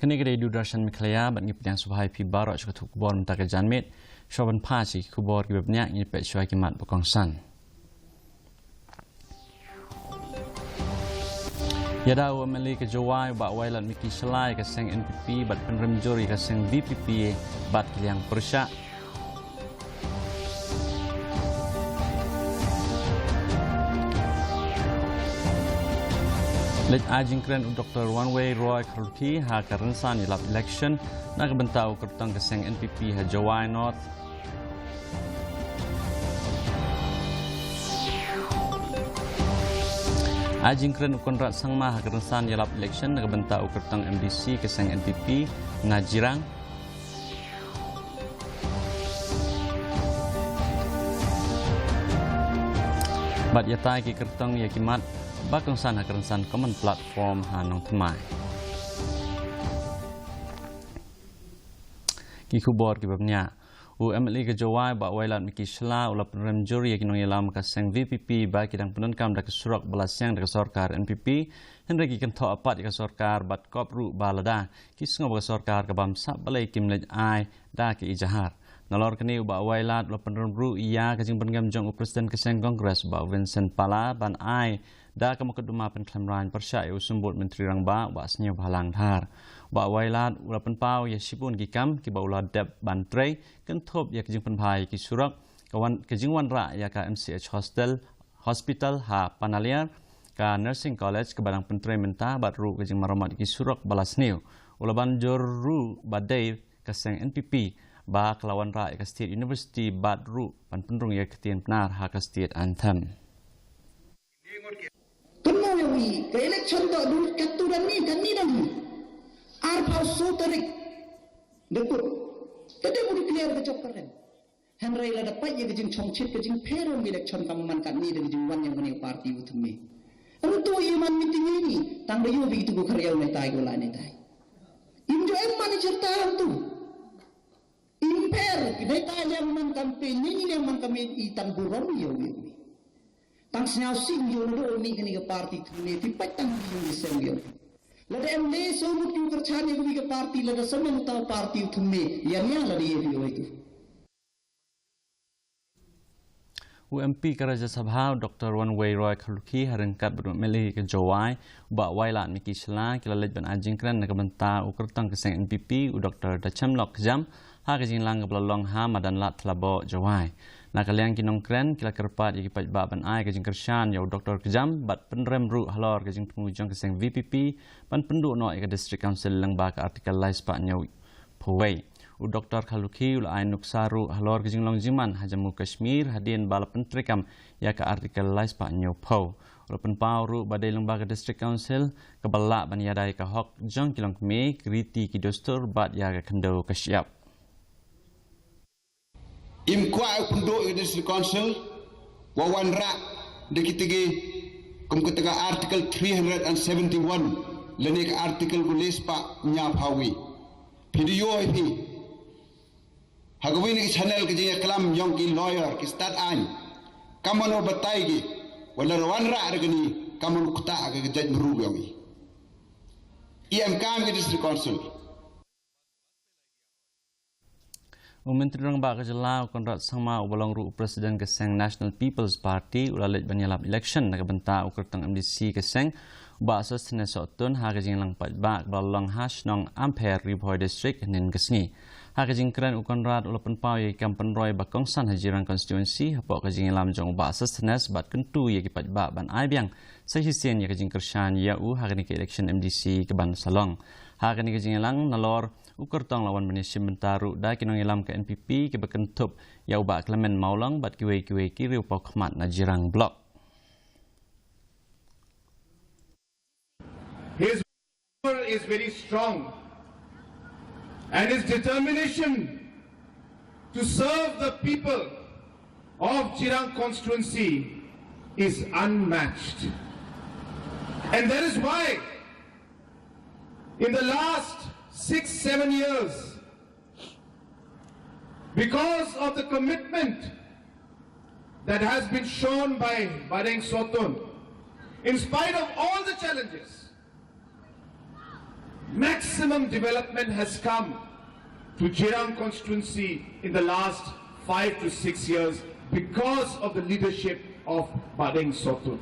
Kini kedai Durasan Miklaya bat ngip yang subhai pi barok cukup kubor mentaka janmit shoban pasi kubor kibabnya ngipet syuai kimat bokongsan. Yada Meli ke Jawai bat wailat Miki Selai ke seng NPP bat penerima juri ke seng VPP bat Kiliang Persyak. Lej ajing keren Dr. Wanway Roy Khulki ha karensan ilap election na kebentau kertang keseng NPP ha Jawai North. Ajing keren Konrad Sangma ha karensan ilap election na kebentau kertang MDC keseng NPP na Jirang. Bat yatai ki kertang yakimat bakong sana kerensan common platform hanong temai. Kikubor kibabnya. UMLI ke Jawai bak wailat Miki Shla ulap penerima juri yakinong yalam kaseng VPP bak kidang penunkam dak surak belasang dak sorkar NPP henry kikan tho apat dak sorkar bat kopru balada kisngo bak sorkar kabam sak balai kimlej ai da ki ijahar. Nalor kini ubak wailat ulap penerima ru iya kajing penunkam jong presiden keseng kongres bak Vincent Pala ban ai da kamu keduma penklemran persya usumbut menteri rangba wasnya balang dhar ba wailat ulapan pau ya sipun gikam ki ba ulad deb bantrei kentop ya kejing penpai ki surak kawan kejing wanra ya ka MCH hospital ha Panaliar ka nursing college ke barang penteri mentah bat ru kejing maromat ki surak balasniu ulaban joru badai kaseng NPP ba kelawan ra ka state university bat ru pan penrung ya ketien penar ha ka state anthem. Kemudian ke election tak dulu katuran ni kan ni lagi. Arpau soterik dekut. Tadi boleh clear ke cokeran. Henry lah dapat je kejeng chongchit kejeng peron election kamu mankat ni dengan jumwan yang kena parti utama. Lalu tu iman meeting ini tang bayu begitu go karya netai go la netai. Injo emman cerita tu. Imper kita yang man campaign ni yang man kami itan buron yo. Tang senyaw sing yo no ni kini ke parti ni tipat tang yung disem yo. Lada emle so mut yung kerjaan yung ke parti lada semua tahu parti utume yang lada ye yo itu. UMP Karaja Sabha Dr. Wanway Roy Khulki harengkat bermeli ke Jawai bak wailat Miki Shla kila lej ban ajing keren nak benta ukertang keseng NPP Dr. Dacham Lok Jam ha kejing lang kebelalong ha madan lat telabo Jawai. Nak kalian kinong keren kila kerpat yaki pajba ban ai kejing kersyan yau Dr. Kejam bat penrem ru halor kejing pengujung keseng VPP ban penduk no ika district council lang ba ka artikel lai spak nyau Powai. Dr. Khulki ulai nuksaru halor kejing long jiman hajamu Kashmir hadin bala pentrikam ya ka artikel lai spak nyau Pow. Ulapan pau ru badai lembaga district council kebalak ban yadai ka hok jong kilong keme kriti ki dostur bat ya ka kendo kasyap. Imkuat penduduk di district council wawan rak dekitigi kumkutega artikel 371 lenik artikel gulis pak nyap hawi video ipi hagawin ki channel ke jeng kelam yong ki lawyer ki start an kamano batai ki wala rawan rak regani kamano kuta ke jaj meru yawi IMK ke district council Menteri Rangba Kejelau Konrad Sangma ubalong ru Presiden Keseng National People's Party ulalej banyalap election nak benta ukertang MDC Keseng ba sosne sotun ha kejing lang pajba balong hash nong Ampere Riboy District nin kesni ha kejing keren Konrad ulapan pau ye kampen roy bakongsan hajirang constituency hapo kejing lam jong ba sosne bat kentu ye ki pajba ban aibyang sahisen ye kejing kersyan ya ha kini ke election MDC ke ban salong ha kini kejing lang nalor ukertang lawan Malaysia Bentaru da kinong ilam ke NPP ke bekentup ya ubak Clement Maulang bat kiwe kiri upau khmat na Jirang Blok. His will is very strong and his determination to serve the people of Jirang constituency is unmatched. And that is why in the last 6-7 years, because of the commitment that has been shown by Bareng Sotun, in spite of all the challenges, Maximum development has come to Jirang constituency in the last 5 to 6 years because of the leadership of Badeng Sotun.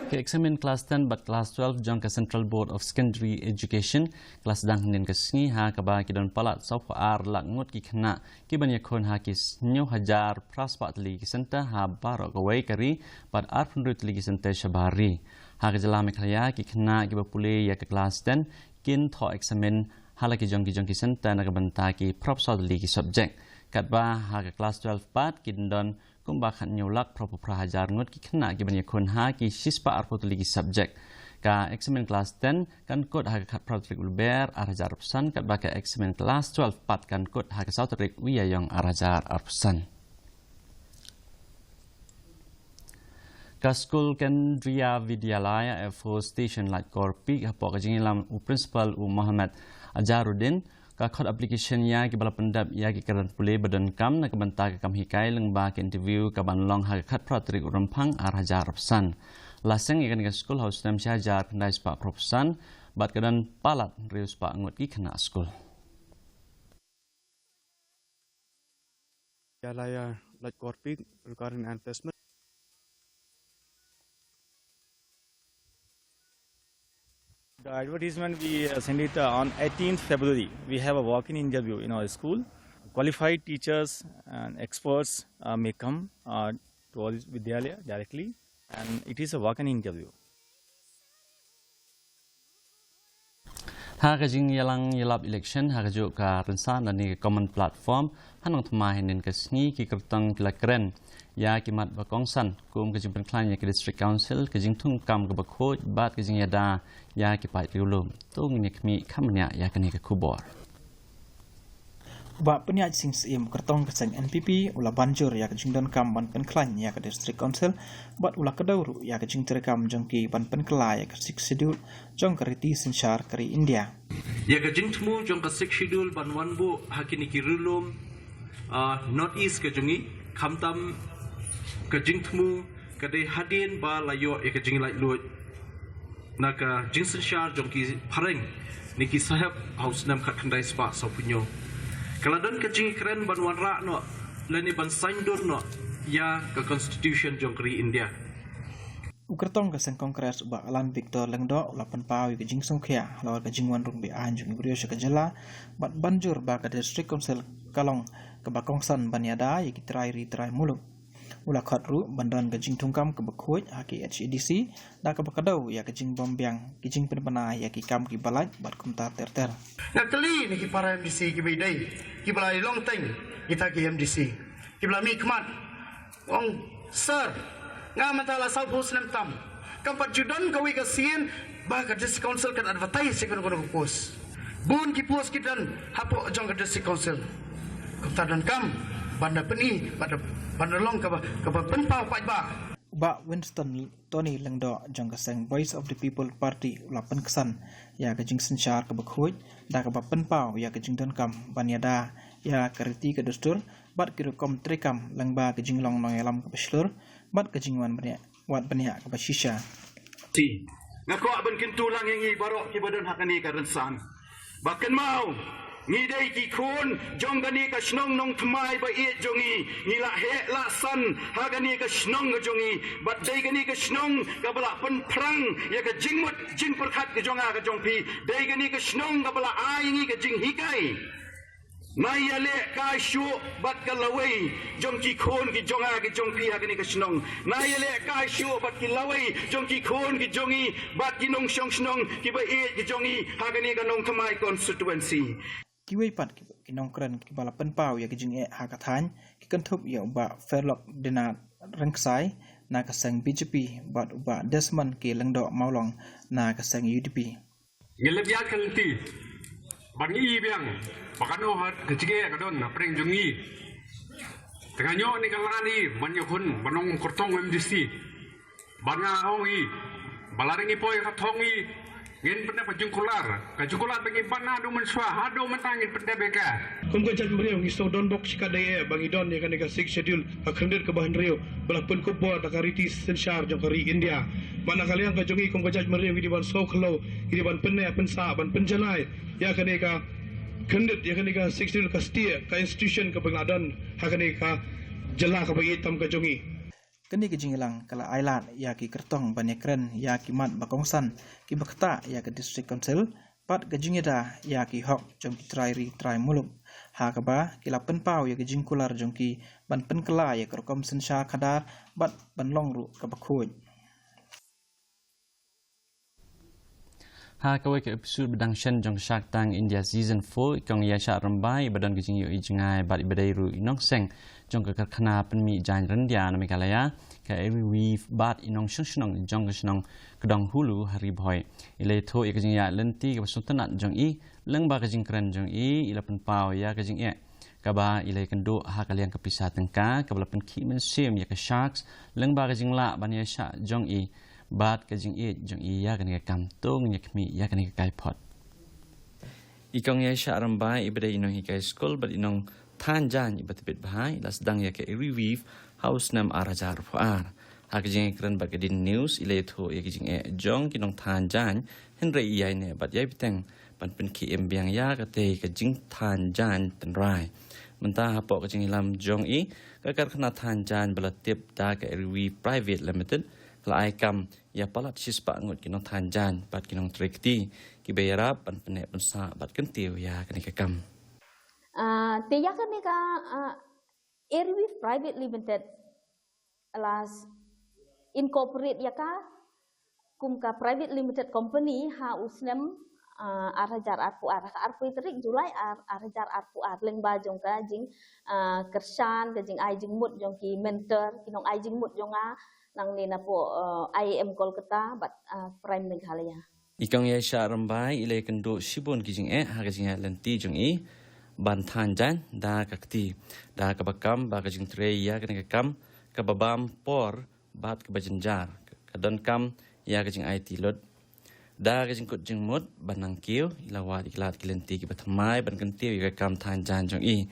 Ke eksamen kelas 10 bat kelas 12 jong ke Central Board of Secondary Education kelas dang nen ke sngi ha ka ba ki don palat sau ar lak ngot ki khna ki ban yakon ha ki nyu hajar praspat li ki senta ha baro ka wai kari bat ar punrut li ki senta shabari ha ka jala mekhaya ki khna ki ba pule ya ke kelas 10 kin tho eksamen hala ki jong ki senta na ka banta ki propsat li ki subject kat ba ha ka kelas 12 bat kin don kumba khat nyolak proper prahajar ngot ki khna ki ban yakon ha ki shispa arpotli ki subject ka eksamen kelas 10 kan kod ha khat pratrik ulber arajar arpsan kat ba ka eksamen kelas 12 pat kan kod ha ka sautrik wiyayong arajar arpsan ka skul Kendriya Vidyalaya F4 Station Light Korpi ha pok jingilam u principal u Muhammad Ajaruddin ka khot application ya ki bala pendap ya ki karan pule badan kam na kabanta ka kam hikai leng ba ki interview ka ban long ha khat pratrik urampang ar hajar rapsan laseng ikan ka school house nam syajar pendai spa profesan bat kadan palat rius pa ngot ki khana school Vidyalaya Light Korpi regarding assessment. The advertisement we send it on 18th February. We have a walk-in interview in our school. Qualified teachers and experts may come to our Vidyalaya directly, and it is a walk-in interview. ha ka jing yalang yalap election ha ka jo ka rensan dan ni common platform hanong thma henin ka sngi ki kertang kilakren ya ki mat ba kongsan kum ka jing penklan ya ki district council ka jing thung kam ka ba khoj bat ka jing yada ya ki pai riulum tung ni khmi khamnya ya ka ni ka khubor ba penya sing sim kertong keseng NPP ula banjur ya ke jingdon kam ban penklan ya ke district council bat ula kedauru ya ke jing terekam jongki ban penkla ya ke sik schedule jong keriti sensyar keri India ya ke jing tmu jong ke sik schedule ban wanbu hakini ki rulum north east ke jongi khamtam ke jing tmu ke de hadin ba layo ya ke jing lai lut na ka jing sensyar jongki pareng niki sahab house nam khat khandai spa so punyo Keladon kecing keren ban wanra no leni ban saindur no ya ke constitution jongkri India. Ukertong ke seng kongres ba alan Victor lengdo lapan pawi ke jing songkhya lawar ke jing wan rung bi anjung ibrio ke jela bat banjur ba ke district council kalong ke bakongsan banyada ya kitrai ritrai muluk ula khatru bandan ke jing tungkam ke bakhoj haki HEDC da ke bakadau ya ke jing bombyang ke jing penpana ya ki kam ki balaj bat kumta terter nakali ni ki para MDC ki bidai ki balai long teng kita ki MDC ki balami kmat ong sir nga matala sa post nam tam kampat judan kawi ka sien ba ka district council kan advertise ko ko post bun ki post kitan hapo jong ka district council kaptadan kam banda peni pada long ka penpau pai ba Winston Tony lengdo jong ka seng Voice of the People Party lapan kesan ya ke jing sensyar ke bakhoj da ka penpau ya ke jing don kam banyada ya keriti ke dustur bat kirukom trekam lengba ke jing long nongelam ke beslur bat ke jing wan banyak wat banyak ke basisha Si ngako aban kintulang ngi barok ki badan hakani ka rensan bakan mau ngidai ki khun jong gani ka snong nong thmai ba e jongi ngila he la san ha gani ka snong ga jongi bat dai gani ka snong ka bala pen prang ya ka jingmut jing perkhat ka jonga ka jongpi dai gani ka snong ka bala ai ngi ka jing hikai mai ya le ka shu bat ka lawai jong ki khun ki jonga ki jongpi ha gani ka snong mai ya le ka shu bat ki lawai jong ki khun ki jongi bat ki nong shong snong ki ba e ki jongi ha gani ka nong thmai constituency kiwei pat ki nongkran ki bala penpau ya ki jing e hakathan ki kantup ya ba Fairlock dena rengsai na ka seng BJP bat ba Desmond ki lengdo maulong na ka seng UDP ngelebiat kalti bangi biang pakano hat kecige kadon na preng jongi tenganyo ni kalani banyakun banong kortong MDC banga hongi balaringi poi khathongi ngin penda pajungkular bagi bana do menswa hado mentangin penda beka Kum ka jaj meriu ngisto don bok sika daya bagi don ya kan ka 6 schedule akhir ke bahan riu balapun kubbo takariti sensyar jong kari India mana kalian ka jongi kum ka jaj meriu di ban soklo di ban penne pensa ban penjalai ya kan ka kandit ya kan ka 6 schedule ka stia ka institution ka Bangladesh hakan ka jela ka bagi tam ka jongi Kini ke jingilang kala ailat ya ki kertong banyakren ya ki mat bakongsan ki bakta ya ke district council pat ke jingeda ya ki hok jong ki trai muluk ha ka ba ki lapen pau ya ke jingkular jong ki ban pen kala ya ke kom sensha khadar bat ban long ru ka bakhoj ha kawai ke episode bedang shen jong Shark Tank India season 4 ikong ya syak rambai badan ke jing yo ijngai bat ibadai ru inong seng jong ke karkhana penmi jan rendia na mekalaya ka every weave bat inong shnong jong ke shnong kedong hulu hari boy ile tho ik jing ya lenti ke sultanat jong i leng ba ke jing kren jong i ila pen pau ya ke jing e ka ba ile kendo ha kalian ke pisah tengka ke balapen ki men sim ya ke sharks leng ba ke jing la ban ya syak jong i bat ke jing e jong i ya ke ne kam tong ya kmi ya ke ne kai pot ikong ya syak rambai ibadai inong hi kai school bat inong than jan ibat bit bahai las dang ya ke revive house nam arajar fuar ha ke jing kren ba ke din news ile tho ya ke jing e jong kinong than jan henre iya ne bat yai piteng ban pen ki em biang ya ka te ke jing than jan ten rai mentah ha po ke jing lam jong i ka kar khna than jan bala tip da ke revive private limited la ai kam ya palat sispa ngot kinong than jan bat kinong trekti ki bayarap ban pene pensa bat kentiu ya ke ne kam Tiyakan ni ka Airwave Private Limited alas incorporate ya ka kum ka private limited company ha usnem arajar arpu terik Julai arajar arpu leng ba jong ka jing kersan ka jing ai jing mut jong ki mentor kinong ai jing mut jong nang ni na po IAM Kolkata bat prime Meghalaya ikong ya sya rambai ile kendo sibon ki jing ha ka jing lenti jong i ban than jan da kakti da kabakam ba ka jing tre ya ka kam ka babam por bat ka bajenjar ka don kam ya ka jing IT lot da ka jing kut jing mut banang kiu ilawat iklat kilenti ki batmai ban kentiu ya kam than jan jong i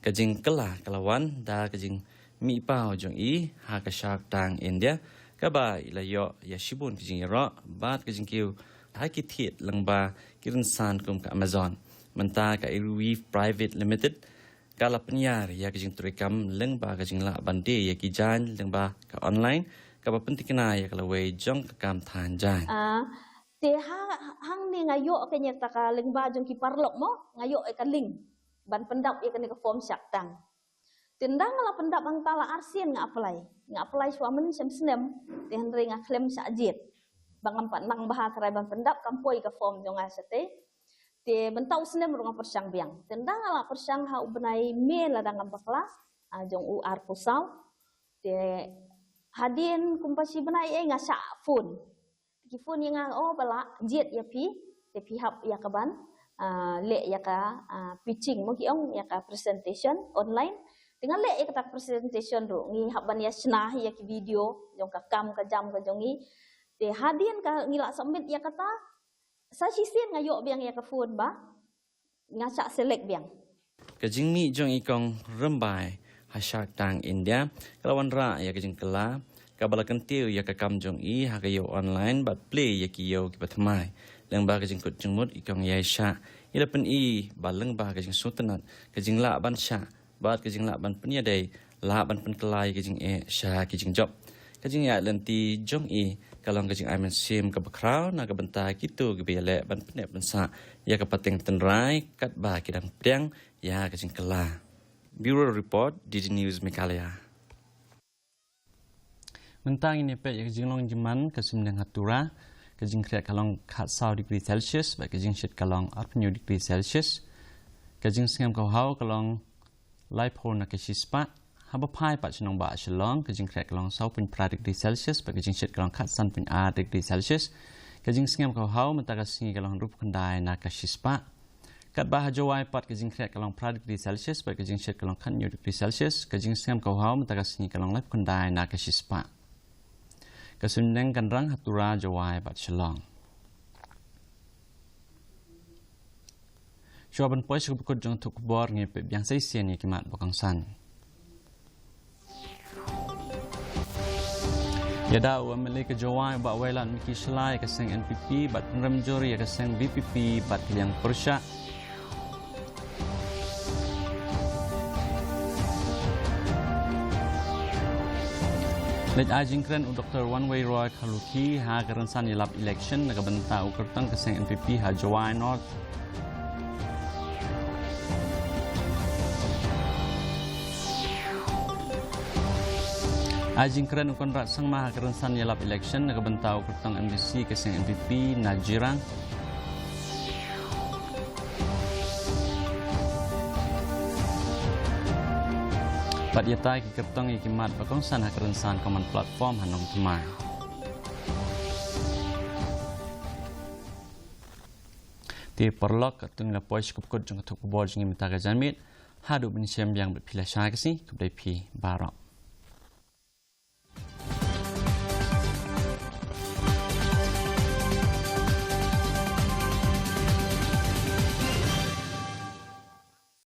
ka jing kala kalawan da ka jing mi pau jong i ha ka Shark Tank India ka ba ilayo ya shibun ki jing ro bat ka jing kiu ha ki thiet lang ba kirin san kum ka Amazon mentah ka Airwave Private Limited kala penyar ya ke jing turekam leng ba ka jing la bande ya ki jan leng ba ka online ka ba penting kena ya kala wei jong ka kam than jan te hang ni ngayo ke nyata ka leng ba jong ki parlok mo ngayo ka ling ban pendap ya ke form Shark Tank tendang la pendap ang tala arsien nga apply suamen sem te henre nga claim sa ajit bangam pat nang bah krai ban pendap kampoi ka form jong asate te bentau senem runga persang biang tendang ala persang ha ubnai me la dangam bakla jong u ar pusau te hadin kumpasi benai nga sa phone ki phone yang bala jet ya pi te pi hap ya kaban le ya ka pitching mo ki ong ya ka presentation online dengan le ya ka presentation ro ngi haban ya snah ya ki video jong ka kam ka jam ka jongi te hadin ka ngila submit ya kata sa sisin ngayo biang ya ka phone ba ngasak select biang kajing mi jong ikong rembai ha Shark Tank India kalawan ra ya kajing kala kabala kentiu ya ka kam jong i ha kayo online but play ya ki yo ki patmai leng ba kajing kut jengmut ikong ya sha ila pen i baleng ba kajing sultanat kajing la ban sha bat kajing la ban pen ya dai la ban pen kelai kajing e sha kajing job kajing ya lenti jong i kalong kajing aiman sim ka bakrau na ka benta kitu ke biale ban pene pensa ya ka pateng tenrai kat ba kidang priang ya kajing kala Bureau Report DD News Meghalaya mentang ini pe ya kajing long jeman kasimdang hatura kajing kriak kalong kat 100 degree Celsius ba kajing shit kalong 40 degree Celsius kajing singam kau hau kalong laipol na kasispa haba pai pat chnong ba shalong kajing krek kalong 0.5 degree Celsius ba kajing shit kalong kat 1.8 degree Celsius kajing singam kau hau mentaka singi kalong rup kandai na kasispa kat bah jawai pat kajing krek kalong 5 degree Celsius ba kajing shit kalong kan degree Celsius kajing singam kau hau mentaka singi kalong lap kandai na kasispa kasundeng kanrang hatura jawai pat shalong Jawaban pois kebukut jong tuk bor ngi pe biang sai sian ni kimat bakang san. Yada UMLA ke Jawai ba wailan Miki Shlai ke seng NPP bat penrem jori ke seng VPP bat yang Persya. Lej ajingkren u Dr. Wan Wei Roy Khaluki ha kerensan yelap election naga benta u kertang ke seng NPP ha Jawai North. Ajingkren u konrak sang maha kerensan yelap election naga benta u kertang MDC ke seng NPP Najirang. Pat yatai ki kertang i kimat bakong san ha kerensan common platform hanong tumai. Ti perlok atung la pois kupkut jong tuk bol jing mita ka jamit hadu bin siam yang berpilih syai kesi kublai pi barok.